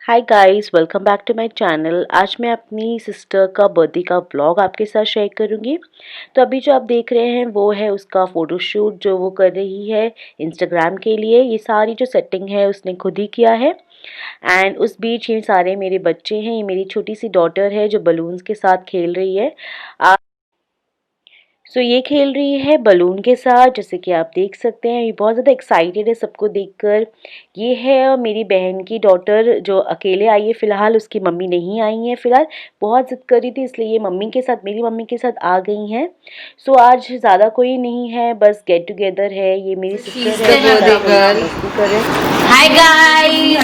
Hi guys, welcome back to my channel. आज मैं अपनी सिस्टर का बर्थडे का व्लॉग आपके साथ शेयर करूंगी। तो अभी जो आप देख रहे हैं वो है उसका फ़ोटोशूट जो वो कर रही है इंस्टाग्राम के लिए। ये सारी जो सेटिंग है उसने खुद ही किया है। एंड उस बीच ये सारे मेरे बच्चे हैं। ये मेरी छोटी सी डॉटर है जो बलून्स के साथ खेल रही है। सो ये खेल रही है बलून के साथ, जैसे कि आप देख सकते हैं। ये बहुत ज़्यादा एक्साइटेड है सबको देखकर। ये है मेरी बहन की डॉटर जो अकेले आई है फ़िलहाल, उसकी मम्मी नहीं आई है फ़िलहाल। बहुत ज़िद कर रही थी इसलिए ये मम्मी के साथ, मेरी मम्मी के साथ आ गई हैं। सो आज ज़्यादा कोई नहीं है, बस गेट टुगेदर है। ये मेरी सिस्टर है। Hi guys,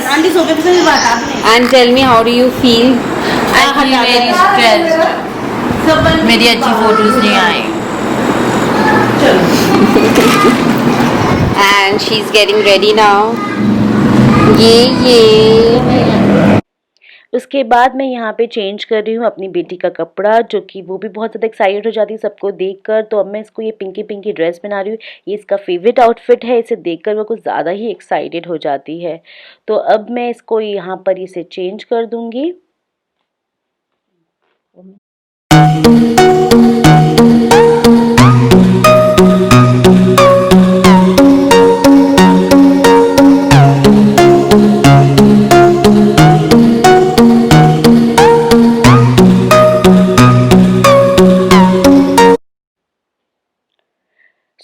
and tell me how do you feel? I feel very stressed. मेरी अच्छी फोटोज नहीं आई। And she's getting ready now. ये उसके बाद मैं यहाँ पे चेंज कर रही हूँ अपनी बेटी का कपड़ा, जो कि वो भी बहुत ज़्यादा एक्साइटेड हो जाती है सबको देखकर। तो अब मैं इसको ये पिंकी पिंकी ड्रेस बना रही हूँ। ये इसका फेवरेट आउटफिट है, इसे देखकर वो कुछ ज़्यादा ही एक्साइटेड हो जाती है। तो अब मैं इसको यहाँ पर इसे चेंज कर दूँगी।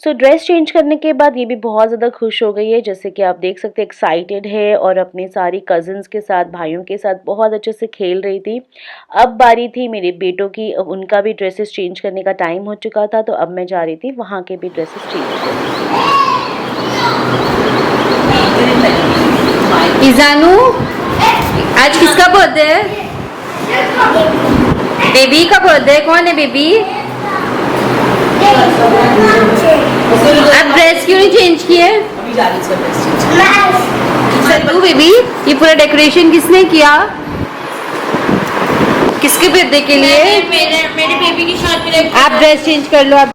सो ड्रेस चेंज करने के बाद ये भी बहुत ज़्यादा खुश हो गई है, जैसे कि आप देख सकते हैं एक्साइटेड है और अपने सारी कज़न्स के साथ, भाइयों के साथ बहुत अच्छे से खेल रही थी। अब बारी थी मेरे बेटों की, उनका भी ड्रेसेस चेंज करने का टाइम हो चुका था। तो अब मैं जा रही थी वहाँ के भी ड्रेसेस चेंज करने। इजानू, आज किसका बर्थडे है? बेबी का बर्थडे है। कौन है बेबी? आप ड्रेस क्यों नहीं चेंज किए? तू बेबी, ये पूरा डेकोरेशन किसने किया? किसके बर्थडे के लिए? मेरे बेबी की शादी। आप ड्रेस चेंज कर लो। आप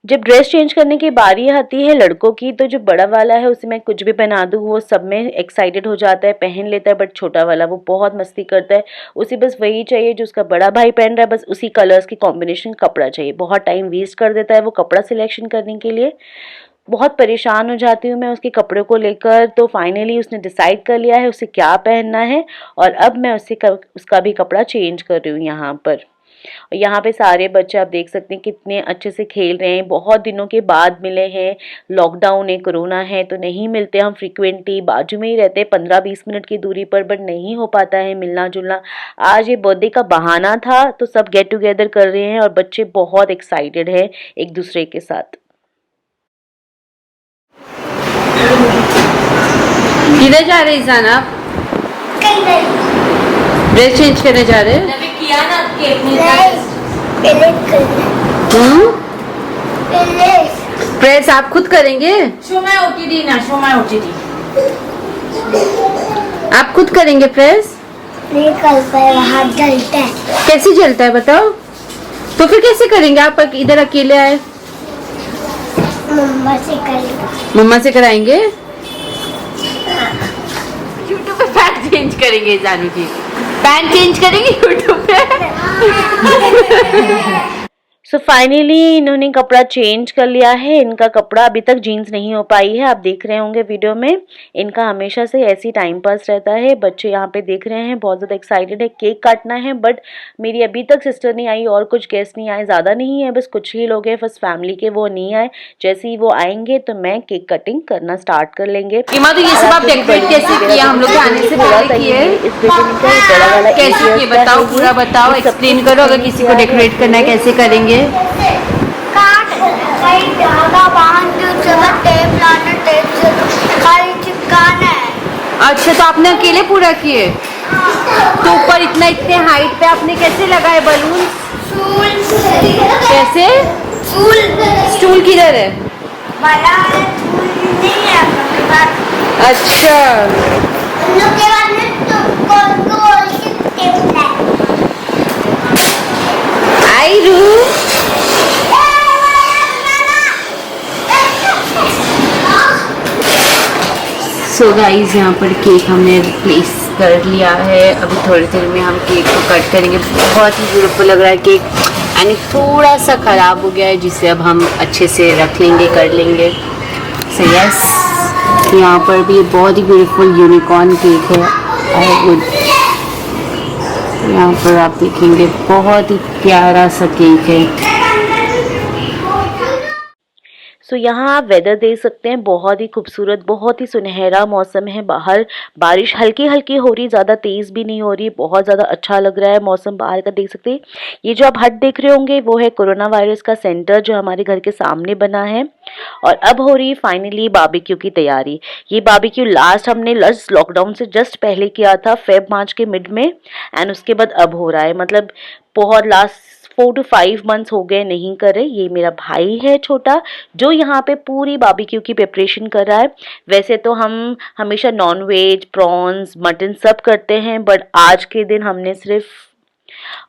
जब ड्रेस चेंज करने की बारी आती है लड़कों की, तो जो बड़ा वाला है उसे मैं कुछ भी पहना दूँ वो सब में एक्साइटेड हो जाता है, पहन लेता है। बट छोटा वाला वो बहुत मस्ती करता है, उसे बस वही चाहिए जो उसका बड़ा भाई पहन रहा है, बस उसी कलर्स की कॉम्बिनेशन कपड़ा चाहिए। बहुत टाइम वेस्ट कर देता है वो कपड़ा सिलेक्शन करने के लिए। बहुत परेशान हो जाती हूँ मैं उसके कपड़ों को लेकर। तो फाइनली उसने डिसाइड कर लिया है उसे क्या पहनना है, और अब मैं उसका भी कपड़ा चेंज कर रही हूँ यहाँ पर। और यहाँ पे सारे बच्चे आप देख सकते हैं कितने अच्छे से खेल रहे हैं। बहुत दिनों के बाद मिले हैं, लॉकडाउन है, कोरोना है, तो नहीं मिलते हम फ्रिक्वेंटली, बाजू में ही रहते हैं 15-20 मिनट की दूरी पर, बट नहीं हो पाता है मिलना जुलना। आज ये बर्थडे का बहाना था तो सब गेट टुगेदर कर रहे हैं और बच्चे बहुत एक्साइटेड हैं एक दूसरे के साथ। किधर जा रहे हैं आप? ड्रेस चेंज करने जा रहे हैं? किया ना प्रेस आप खुद करेंगे? शो माय ओटीडी ना, शो माय ओटीडी। आप खुद करेंगे प्रेस? नहीं कर पाए, हाथ जलता है। कैसे जलता है बताओ? तो फिर कैसे करेंगे? आप इधर अकेले आए। मम्मा से करेगा। मम्मा से कराएंगे? यूट्यूब पे पैंट चेंज करेंगे जानू जी, पैंट चेंज करेंगे यूट्यूब पे। सो फाइनली इन्होंने कपड़ा चेंज कर लिया है। इनका कपड़ा अभी तक जीन्स नहीं हो पाई है, आप देख रहे होंगे वीडियो में। इनका हमेशा से ऐसी टाइम पास रहता है। बच्चे यहाँ पे देख रहे हैं बहुत ज़्यादा एक्साइटेड है। केक काटना है, बट मेरी अभी तक सिस्टर नहीं आई और कुछ गेस्ट नहीं आए, ज़्यादा नहीं है, बस कुछ ही लोग हैं, बस फैमिली के, वो नहीं आए। जैसे ही वो आएंगे तो मैं केक कटिंग करना स्टार्ट कर लेंगे। इमा, तो ये सब आप डेकोरेट कैसे किया? हम लोग आने से पहले किए। कैसे किए बताओ, पूरा बताओ, एक्सप्लेन करो। अगर किसी को डेकोरेट करना है कैसे करेंगे? काट कहीं धागा बांध दो, चलो टेप लाना, टेप से खाली चिपकाना है। अच्छा, तो आपने अकेले पूरा किए? तो ऊपर इतने हाइट पे आपने कैसे लगाए बलून? कैसे? स्टूल किधर है? बड़ा है, नहीं है आपके पास। अच्छा, उन लोग के बाद में तुमको टेप लाए। आई रू। सो गाइस, यहाँ पर केक हमने प्लेस कर लिया है। अभी थोड़ी देर में हम केक को कट करेंगे। बहुत ही ब्यूटीफुल लग रहा है केक, एंड थोड़ा सा ख़राब हो गया है जिसे अब हम अच्छे से रख लेंगे, कर लेंगे। सो यस, यहाँ पर भी बहुत ही ब्यूटीफुल यूनिकॉर्न केक है। यहाँ पर आप देखेंगे बहुत ही प्यारा सा केक है। सो यहाँ आप वेदर देख सकते हैं, बहुत ही खूबसूरत, बहुत ही सुनहरा मौसम है। बाहर बारिश हल्की हल्की हो रही, ज़्यादा तेज़ भी नहीं हो रही, बहुत ज़्यादा अच्छा लग रहा है मौसम बाहर का। देख सकते हैं ये जो आप हट देख रहे होंगे वो है कोरोना वायरस का सेंटर जो हमारे घर के सामने बना है। और अब हो रही फाइनली बारबेक्यू की तैयारी। ये बारबेक्यू लास्ट हमने लॉकडाउन से जस्ट पहले किया था, Feb-March के मिड में, एंड उसके बाद अब हो रहा है। मतलब बहुत लास्ट 4 to 5 मंथ्स हो गए नहीं कर रहे। ये मेरा भाई है छोटा जो यहाँ पे पूरी बारबेक्यू की प्रिपरेशन कर रहा है। वैसे तो हम हमेशा नॉन वेज, प्रॉन्स, मटन सब करते हैं, बट आज के दिन हमने सिर्फ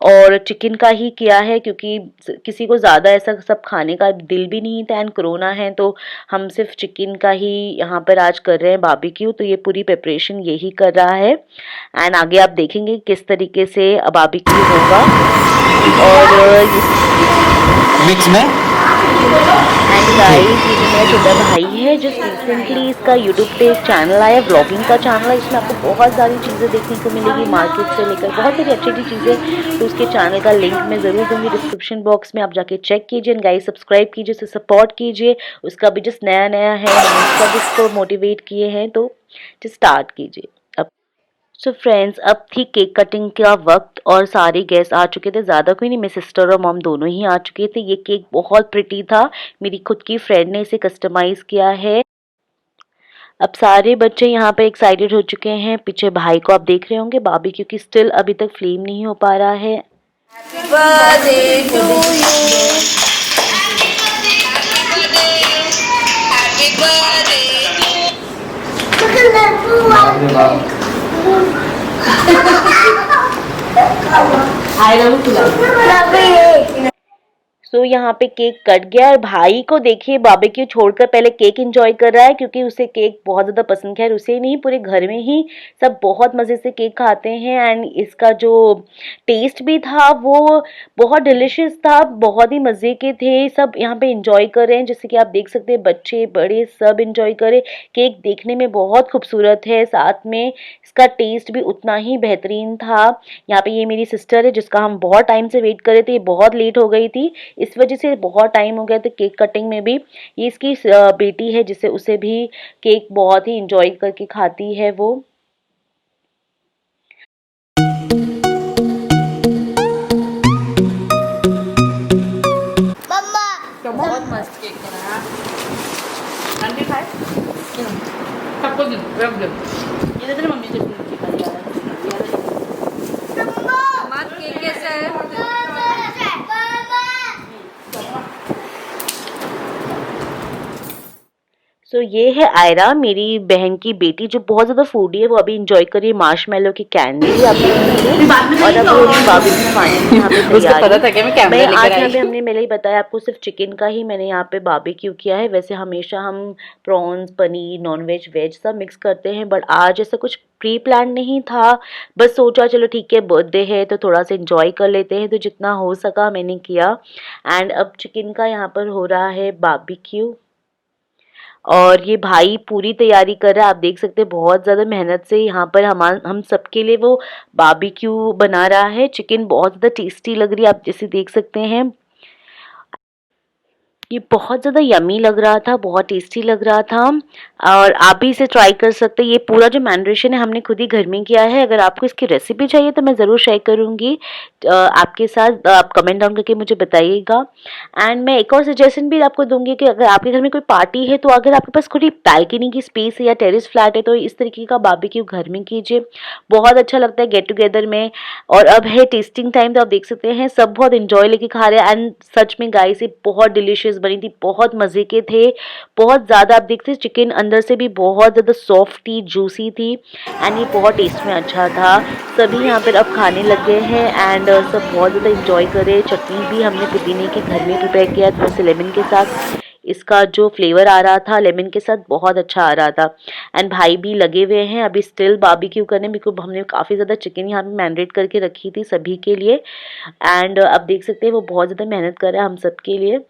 और चिकन का ही किया है क्योंकि किसी को ज़्यादा ऐसा सब खाने का दिल भी नहीं था, एंड कोरोना है तो हम सिर्फ चिकन का ही यहाँ पर आज कर रहे हैं बारबेक्यू। तो ये पूरी प्रिपरेशन यही कर रहा है, एंड आगे आप देखेंगे किस तरीके से बारबेक्यू होगा। और मिक्स में एंड गाइस, ये जो मेरा छोटा भाई है जो रिसेंटली इसका यूट्यूब पे एक चैनल आया, व्लॉगिंग का चैनल है। इसमें आपको बहुत सारी चीज़ें देखने को मिलेगी, मार्केट से लेकर बहुत सारी अच्छी अच्छी चीज़ें। तो उसके चैनल का लिंक मैं ज़रूर दूंगी डिस्क्रिप्शन बॉक्स में, आप जाके चेक कीजिए। एंड गाइस, सब्सक्राइब कीजिए, उसे सपोर्ट कीजिए। उसका भी जस्ट नया नया है, उसका भी उसको मोटिवेट किए हैं, तो जस्ट स्टार्ट कीजिए। सो फ्रेंड्स, अब थी केक कटिंग का वक्त और सारे गेस्ट आ चुके थे। ज़्यादा कोई नहीं, मेरे सिस्टर और मॉम दोनों ही आ चुके थे। ये केक बहुत प्रिटी था, मेरी खुद की फ्रेंड ने इसे कस्टमाइज़ किया है। अब सारे बच्चे यहाँ पर एक्साइटेड हो चुके हैं। पीछे भाई को आप देख रहे होंगे बारबेक्यू की स्टिल अभी तक फ्लेम नहीं हो पा रहा है। सो यहाँ पे केक कट गया और भाई को देखिए बारबेक्यू छोड़कर पहले केक एंजॉय कर रहा है क्योंकि उसे केक बहुत ज़्यादा पसंद। खैर उसे ही नहीं, पूरे घर में ही सब बहुत मज़े से केक खाते हैं, एंड इसका जो टेस्ट भी था वो बहुत डिलिशियस था, बहुत ही मज़े के थे। सब यहाँ पे एंजॉय कर रहे हैं, जैसे कि आप देख सकते हैं बच्चे बड़े सब एंजॉय कर रहे। केक देखने में बहुत खूबसूरत है, साथ में इसका टेस्ट भी उतना ही बेहतरीन था। यहाँ पे ये मेरी सिस्टर है जिसका हम बहुत टाइम से वेट कर रहे थे, ये बहुत लेट हो गई थी, इस वजह से बहुत टाइम हो गया था केक कटिंग में भी। ये इसकी बेटी है जिसे उसे भी केक बहुत ही इंजॉय करके खाती है वो। मम्मा बहुत मस्त केक बना है। आंटी खाए सबको दे, रख दे। ये दे मम्मी से पूछ के माँ केक कैसा है? सो ये है आयरा, मेरी बहन की बेटी जो बहुत ज़्यादा फूडी है। वो अभी इंजॉय कर रही है मार्शमेलो की कैंडी आप देख सकते हैं। और अब वो बारबेक्यू खाने की यहाँ पे तैयारी। पता था कि मैं कैमरा लेकर आज आई। यहाँ पे हमने मैंने ही बताया आपको, सिर्फ चिकन का ही मैंने यहाँ पे बारबेक्यू किया है। वैसे हमेशा हम prawns, paneer, non veg, veg सब मिक्स करते हैं, बट आज ऐसा कुछ प्री प्लान नहीं था। बस सोचा चलो ठीक है बर्थडे है तो थोड़ा सा इंजॉय कर लेते हैं, तो जितना हो सका मैंने किया। एंड अब चिकन का यहाँ पर हो रहा है बारबेक्यू और ये भाई पूरी तैयारी कर रहा है। आप देख सकते हैं बहुत ज़्यादा मेहनत से यहाँ पर हम सबके लिए वो बारबेक्यू बना रहा है। चिकन बहुत ज़्यादा टेस्टी लग रही है, आप जैसे देख सकते हैं। ये बहुत ज़्यादा यमी लग रहा था, बहुत टेस्टी लग रहा था, और आप भी इसे ट्राई कर सकते हैं। ये पूरा जो मैरिनेशन है हमने खुद ही घर में किया है। अगर आपको इसकी रेसिपी चाहिए तो मैं ज़रूर शेयर करूँगी आपके साथ, आप कमेंट डाउन करके मुझे बताइएगा। एंड मैं एक और सजेशन भी आपको दूंगी कि अगर आपके घर में कोई पार्टी है तो अगर आपके पास खुद ही बालकनी की स्पेस है या टेरेस फ्लैट है तो इस तरीके का बारबेक्यू घर में कीजिए, बहुत अच्छा लगता है गेट टुगेदर में। और अब है टेस्टिंग टाइम, तो आप देख सकते हैं सब बहुत इंजॉय लेके खा रहे हैं। एंड सच में गाइस ये बहुत डिलीशियस बनी थी, बहुत मज़े के थे, बहुत ज़्यादा। आप देखते हैं चिकन अंदर से भी बहुत ज़्यादा सॉफ्टी जूसी थी, एंड ये बहुत टेस्ट में अच्छा था। सभी यहाँ पर अब खाने लग गए हैं एंड सब बहुत ज़्यादा इंजॉय कर रहे हैं। चटनी भी हमने पुदीने के घर में प्रिपेयर किया थोड़ा सा लेमन के साथ, इसका जो फ्लेवर आ रहा था लेमन के साथ बहुत अच्छा आ रहा था। एंड भाई भी लगे हुए हैं अभी स्टिल बारबेक्यू करने, बिकॉज हमने काफ़ी ज़्यादा चिकन यहाँ पे मैरिनेट करके रखी थी सभी के लिए। एंड अब देख सकते हैं वो बहुत ज़्यादा मेहनत कर रहा है हम सब के लिए।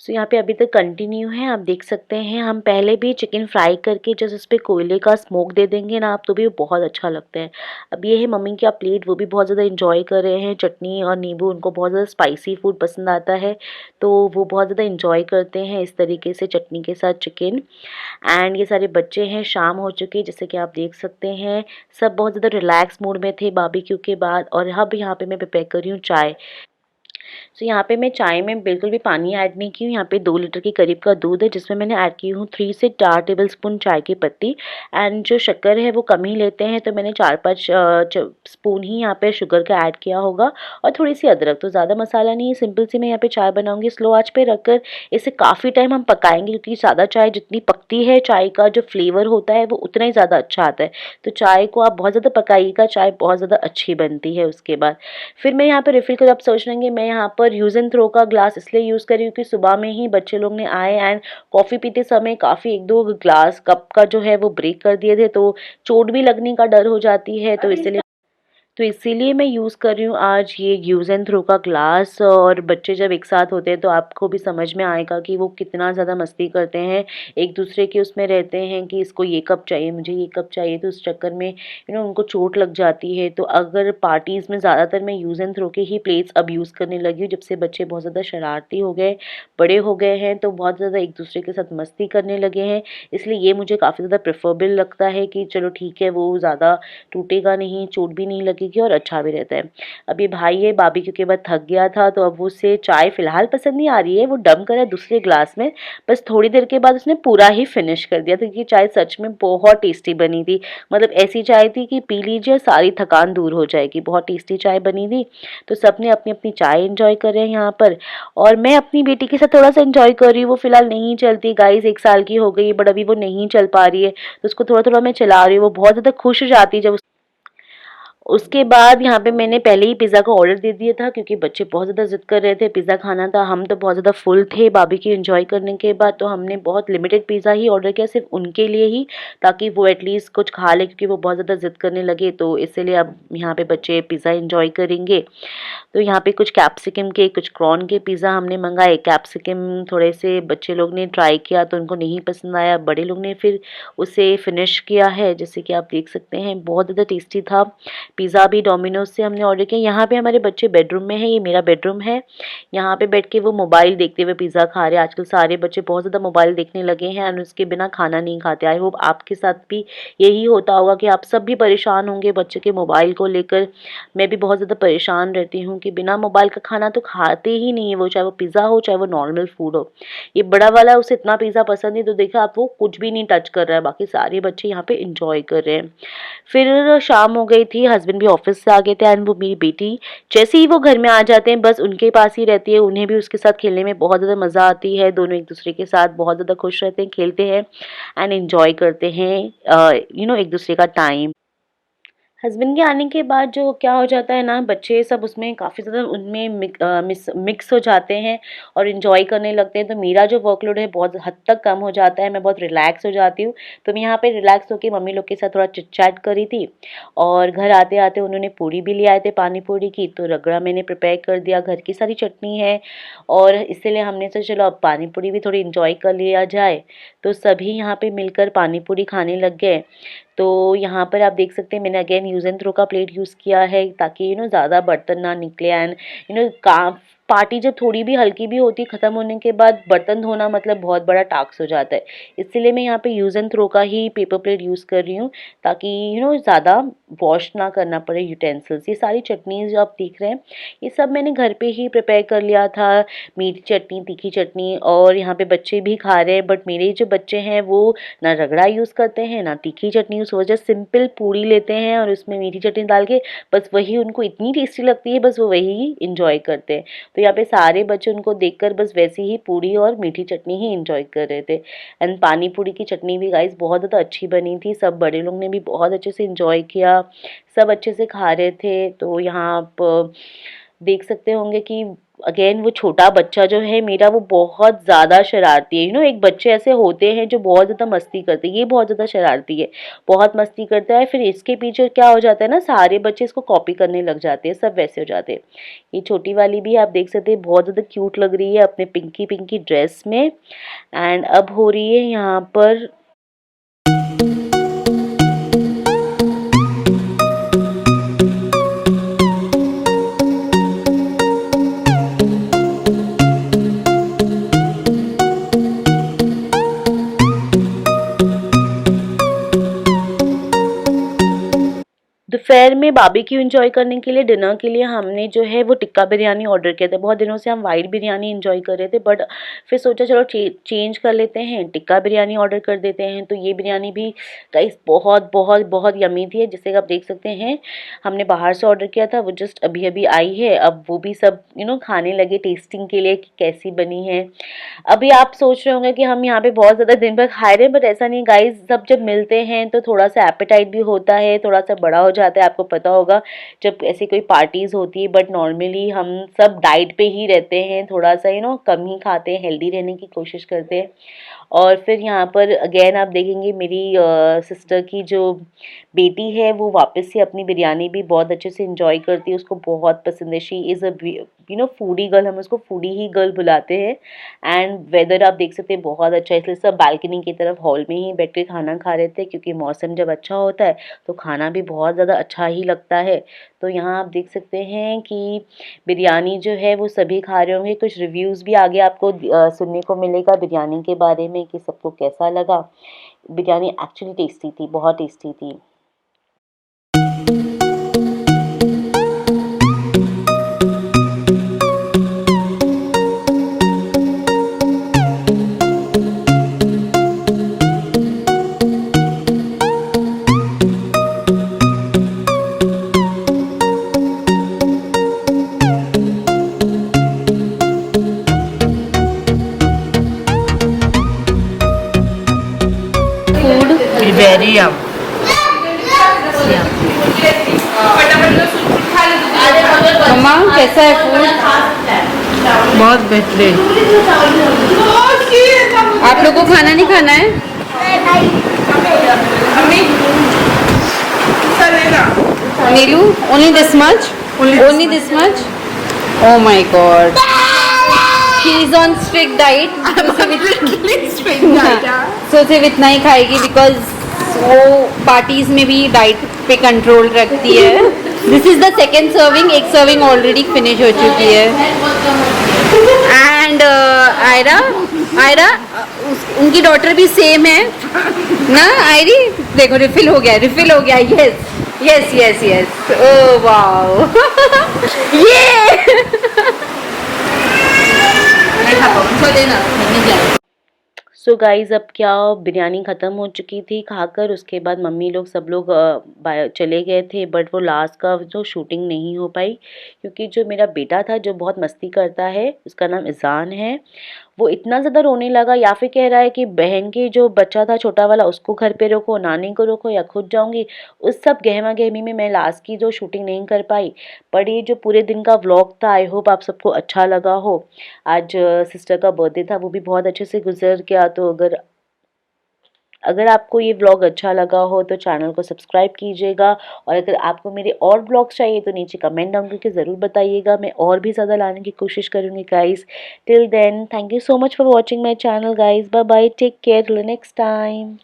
सो यहाँ पे अभी तक कंटिन्यू है, आप देख सकते हैं। हम पहले भी चिकन फ्राई करके जस्ट उस पर कोयले का स्मोक दे देंगे ना आप, तो भी वो बहुत अच्छा लगता है। अब ये है मम्मी की प्लेट, वो भी बहुत ज़्यादा इंजॉय कर रहे हैं। चटनी और नींबू, उनको बहुत ज़्यादा स्पाइसी फूड पसंद आता है, तो वो बहुत ज़्यादा इंजॉय करते हैं इस तरीके से चटनी के साथ चिकन। एंड ये सारे बच्चे हैं, शाम हो चुकी है जैसे कि आप देख सकते हैं। सब बहुत ज़्यादा रिलैक्स मूड में थे बारबेक्यू के बाद। और अब यहाँ पे मैं प्रिपेयर कर रही हूँ चाय। सो यहाँ पे मैं चाय में बिल्कुल भी पानी ऐड नहीं की हूँ। यहाँ पे 2 लीटर के करीब का दूध है जिसमें मैंने ऐड की हूँ 3 से 4 टेबलस्पून चाय की पत्ती। एंड जो शक्कर है वो कम ही लेते हैं, तो मैंने 4-5 स्पून ही यहाँ पे शुगर का ऐड किया होगा, और थोड़ी सी अदरक। तो ज़्यादा मसाला नहीं है, सिंपल सी मैं यहाँ पे चाय बनाऊँगी स्लो आँच पे रखकर। इसे काफ़ी टाइम हम पकाएंगे, क्योंकि ज़्यादा चाय जितनी पकती है, चाय का जो फ्लेवर होता है वो उतना ही ज़्यादा अच्छा आता है। तो चाय को आप बहुत ज़्यादा पकाइएगा, चाय बहुत ज़्यादा अच्छी बनती है। उसके बाद फिर मैं यहाँ पे रिफ़िल कर, आप सोच लेंगे मैं यहाँ पर यूज़ एंड थ्रो का ग्लास इसलिए यूज़ कर रही हूँ कि सुबह में ही बच्चे लोग ने आए एंड कॉफ़ी पीते समय काफ़ी 1-2 ग्लास कप का जो है वो ब्रेक कर दिए थे, तो चोट भी लगने का डर हो जाती है। तो इसीलिए मैं यूज़ कर रही हूँ आज ये यूज़ एंड थ्रो का ग्लास। और बच्चे जब एक साथ होते हैं तो आपको भी समझ में आएगा कि वो कितना ज़्यादा मस्ती करते हैं, एक दूसरे के उसमें रहते हैं कि इसको ये कप चाहिए, मुझे ये कप चाहिए। तो उस चक्कर में उनको चोट लग जाती है। तो अगर पार्टीज़ में ज़्यादातर मैं यूज़ एंड थ्रो के ही प्लेट्स अब यूज़ करने लगी हूँ, जब से बच्चे बहुत ज़्यादा शरारती हो गए, बड़े हो गए हैं, तो बहुत ज़्यादा एक दूसरे के साथ मस्ती करने लगे हैं। इसलिए ये मुझे काफ़ी ज़्यादा प्रेफरेबल लगता है कि चलो ठीक है, वो ज़्यादा टूटेगा नहीं, चोट भी नहीं लगेगी और अच्छा भी रहता है। अब ये भाई है बारबेक्यू के बाद थक गया था, तो अब उसे चाय फ़िलहाल पसंद नहीं आ रही है, वो डंप कर रहा है दूसरे ग्लास में। बस थोड़ी देर के बाद उसने पूरा ही फिनिश कर दिया था, क्योंकि चाय सच में बहुत टेस्टी बनी थी। मतलब ऐसी चाय थी कि पी लीजिए सारी थकान दूर हो जाएगी, बहुत टेस्टी चाय बनी थी। तो सबने अपनी-अपनी चाय एन्जॉय कर रहे हैं यहाँ पर, और मैं अपनी बेटी के साथ थोड़ा-सा एन्जॉय कर रही हूँ। वो फ़िलहाल नहीं चलती गाइज़, 1 साल की हो गई है, बट अभी वो नहीं चल पा रही है, तो उसको थोड़ा-थोड़ा मैं चला रही हूँ। वो बहुत ज़्यादा खुश हो जाती है जब उसके बाद यहाँ पे मैंने पहले ही पिज़्ज़ा का ऑर्डर दे दिया था, क्योंकि बच्चे बहुत ज़्यादा ज़िद कर रहे थे, पिज़्ज़ा खाना था। हम तो बहुत ज़्यादा फुल थे बारबेक्यू एन्जॉय करने के बाद, तो हमने बहुत लिमिटेड पिज़्ज़ा ही ऑर्डर किया सिर्फ उनके लिए ही, ताकि वो एटलीस्ट कुछ खा लें, क्योंकि वो बहुत ज़्यादा ज़िद करने लगे। तो इसीलिए अब यहाँ पे बच्चे पिज़्ज़ा एन्जॉय करेंगे। तो यहाँ पे कुछ कैप्सिकम के, कुछ कॉर्न के पिज़्ज़ा हमने मंगाए। कैप्सिकम थोड़े से बच्चे लोग ने ट्राई किया तो उनको नहीं पसंद आया, बड़े लोग ने फिर उसे फिनिश किया है, जैसे कि आप देख सकते हैं। बहुत ज़्यादा टेस्टी था। पिज़्ज़ा भी डोमिनोज से हमने ऑर्डर किया। यहाँ पे हमारे बच्चे बेडरूम में है, ये मेरा बेडरूम है। यहाँ पे बैठ के वो मोबाइल देखते हुए पिज़्ज़ा खा रहे हैं। आजकल सारे बच्चे बहुत ज़्यादा मोबाइल देखने लगे हैं और उसके बिना खाना नहीं खाते। आई होप आपके साथ भी यही होता होगा कि आप सब भी परेशान होंगे बच्चे के मोबाइल को लेकर। मैं भी बहुत ज़्यादा परेशान रहती हूँ कि बिना मोबाइल का खाना तो खाते ही नहीं है वो, चाहे वो पिज़्ज़ा हो चाहे वो नॉर्मल फूड हो। ये बड़ा वाला, उसे इतना पिज़्ज़ा पसंद है, तो देखा आप, वो कुछ भी नहीं टच कर रहा है। बाकी सारे बच्चे यहाँ पे इंजॉय कर रहे हैं। फिर शाम हो गई थी, हस्बैंड भी ऑफिस से आ गए थे एंड वो मेरी बेटी जैसे ही वो घर में आ जाते हैं बस उनके पास ही रहती है। उन्हें भी उसके साथ खेलने में बहुत ज़्यादा मज़ा आती है। दोनों एक दूसरे के साथ बहुत ज़्यादा खुश रहते हैं, खेलते हैं एंड एंजॉय करते हैं एक दूसरे का टाइम। हस्बैंड के आने के बाद जो क्या हो जाता है ना, बच्चे सब उसमें काफ़ी ज़्यादा उनमें मिक्स हो जाते हैं और इन्जॉय करने लगते हैं। तो मेरा जो वर्कलोड है बहुत हद तक कम हो जाता है, मैं बहुत रिलैक्स हो जाती हूँ। तो मैं यहाँ पे रिलैक्स होकर मम्मी लोग के साथ थोड़ा चिट चैट करी थी, और घर आते आते उन्होंने पूरी भी ले आए थे, पानी पूरी की। तो रगड़ा मैंने प्रिपेयर कर दिया, घर की सारी चटनी है, और इसीलिए हमने सोचा चलो अब पानी पूरी भी थोड़ी इन्जॉय कर लिया जाए। तो सभी यहाँ पे मिलकर पानी पूरी खाने लग गए। तो यहाँ पर आप देख सकते हैं मैंने अगेन यूज़ एंड थ्रो का प्लेट यूज़ किया है, ताकि ज़्यादा बर्तन ना निकले। एंड काम पार्टी जब थोड़ी भी हल्की भी होती, ख़त्म होने के बाद बर्तन धोना मतलब बहुत बड़ा टास्क हो जाता है। इसीलिए मैं यहाँ पे यूज़ एंड थ्रो का ही पेपर प्लेट यूज़ कर रही हूँ, ताकि ज़्यादा वॉश ना करना पड़े यूटेंसिल्स। ये सारी चटनीज़ जो आप देख रहे हैं, ये सब मैंने घर पे ही प्रिपेयर कर लिया था। मीठी चटनी, तीखी चटनी, और यहाँ पे बच्चे भी खा रहे हैं। बट मेरे जो बच्चे हैं वो ना रगड़ा यूज़ करते हैं ना तीखी चटनी, उस वजह सिंपल पूड़ी लेते हैं और उसमें मीठी चटनी डाल के, बस वही उनको इतनी टेस्टी लगती है, बस वो वही इंजॉय करते हैं। तो यहाँ पे सारे बच्चे उनको देखकर बस वैसे ही पूड़ी और मीठी चटनी ही इंजॉय कर रहे थे। एंड पानी पूरी की चटनी भी गाइस बहुत ज़्यादा अच्छी बनी थी। सब बड़े लोग ने भी बहुत अच्छे से इंजॉय किया, सब अच्छे से खा रहे थे। तो यहाँ आप देख सकते होंगे कि अगेन वो छोटा बच्चा जो है मेरा वो बहुत ज़्यादा शरारती है। एक बच्चे ऐसे होते हैं जो बहुत ज़्यादा मस्ती करते हैं, ये बहुत ज़्यादा शरारती है, बहुत मस्ती करता है। फिर इसके पीछे क्या हो जाता है ना, सारे बच्चे इसको कॉपी करने लग जाते हैं, सब वैसे हो जाते हैं। ये छोटी वाली भी आप देख सकते हैं बहुत ज़्यादा क्यूट लग रही है अपने पिंकी पिंकी ड्रेस में। एंड अब हो रही है यहाँ पर दोपहर में बारबेक्यू एंजॉय करने के लिए डिनर के लिए हमने जो है वो टिक्का बिरयानी ऑर्डर किया था। बहुत दिनों से हम वाइट बिरयानी एंजॉय कर रहे थे, बट फिर सोचा चलो चेंज कर लेते हैं, टिक्का बिरयानी ऑर्डर कर देते हैं। तो ये बिरयानी भी गाइस बहुत बहुत बहुत यमी थी, जिससे आप देख सकते हैं हमने बाहर से ऑर्डर किया था, वो जस्ट अभी अभी आई है। अब वो भी सब खाने लगे टेस्टिंग के लिए कि कैसी बनी है। अभी आप सोच रहे होंगे कि हम यहाँ पे बहुत ज़्यादा दिन भर खाए रहे हैं, बट ऐसा नहीं गाइस। सब जब मिलते हैं तो थोड़ा सा एपेटाइट भी होता है, थोड़ा सा बड़ा हो जाता है। आपको पता होगा जब ऐसी कोई पार्टीज होती है, बट नॉर्मली हम सब डाइट पे ही रहते हैं, थोड़ा सा कम ही खाते हैं, हेल्दी रहने की कोशिश करते हैं। और फिर यहाँ पर अगेन आप देखेंगे मेरी सिस्टर की जो बेटी है वो वापस से अपनी बिरयानी भी बहुत अच्छे से इंजॉय करती है, उसको बहुत पसंद है। She is a foodie girl, हम उसको फूडी ही गर्ल बुलाते हैं। एंड वेदर आप देख सकते हैं बहुत अच्छा है, इसलिए सब बालकनी की तरफ हॉल में ही बैठ के खाना खा रहे थे, क्योंकि मौसम जब अच्छा होता है तो खाना भी बहुत ज़्यादा अच्छा ही लगता है। तो यहाँ आप देख सकते हैं कि बिरयानी जो है वो सभी खा रहे होंगे। कुछ रिव्यूज़ भी आगे आपको सुनने को मिलेगा बिरयानी के बारे में कि सबको कैसा लगा। बिरयानी एक्चुअली टेस्टी थी, बहुत टेस्टी थी। वेरी यम। मम्मा कैसा है फूड? बहुत बेहतरीन। आप लोगों को खाना नहीं खाना है? Neelu only this much, only this much. Oh my god, she is on strict diet, so सिर्फ इतना ही खाएगी बिकॉज वो पार्टीज में भी डाइट पे कंट्रोल रखती है। This is the second serving, एक सर्विंग ऑलरेडी फिनिश हो चुकी है। एंड आयरा, आयरा उनकी डॉटर भी सेम है ना आयरी? देखो रिफिल हो गया, रिफिल हो गया। Yes yes yes yes, oh wow ये सो गाइज़ अब क्या, बिरयानी ख़त्म हो चुकी थी खाकर। उसके बाद मम्मी लोग सब लोग चले गए थे, बट वो लास्ट का जो शूटिंग नहीं हो पाई, क्योंकि जो मेरा बेटा था जो बहुत मस्ती करता है, उसका नाम इज़ान है, वो इतना ज़्यादा रोने लगा, या फिर कह रहा है कि बहन की जो बच्चा था छोटा वाला उसको घर पे रोको, नानी को रोको, या खुद जाऊंगी। उस सब गहमा गहमी में मैं लास्ट की जो शूटिंग नहीं कर पाई। पर ये जो पूरे दिन का व्लॉग था, आई होप आप सबको अच्छा लगा हो। आज सिस्टर का बर्थडे था, वो भी बहुत अच्छे से गुजर गया। तो अगर आपको ये व्लॉग अच्छा लगा हो तो चैनल को सब्सक्राइब कीजिएगा, और अगर आपको मेरे और व्लॉग्स चाहिए तो नीचे कमेंट डाउन करके ज़रूर बताइएगा, मैं और भी ज़्यादा लाने की कोशिश करूँगी guys. Till then thank you so much for watching my channel guys, bye bye, take care, till next time.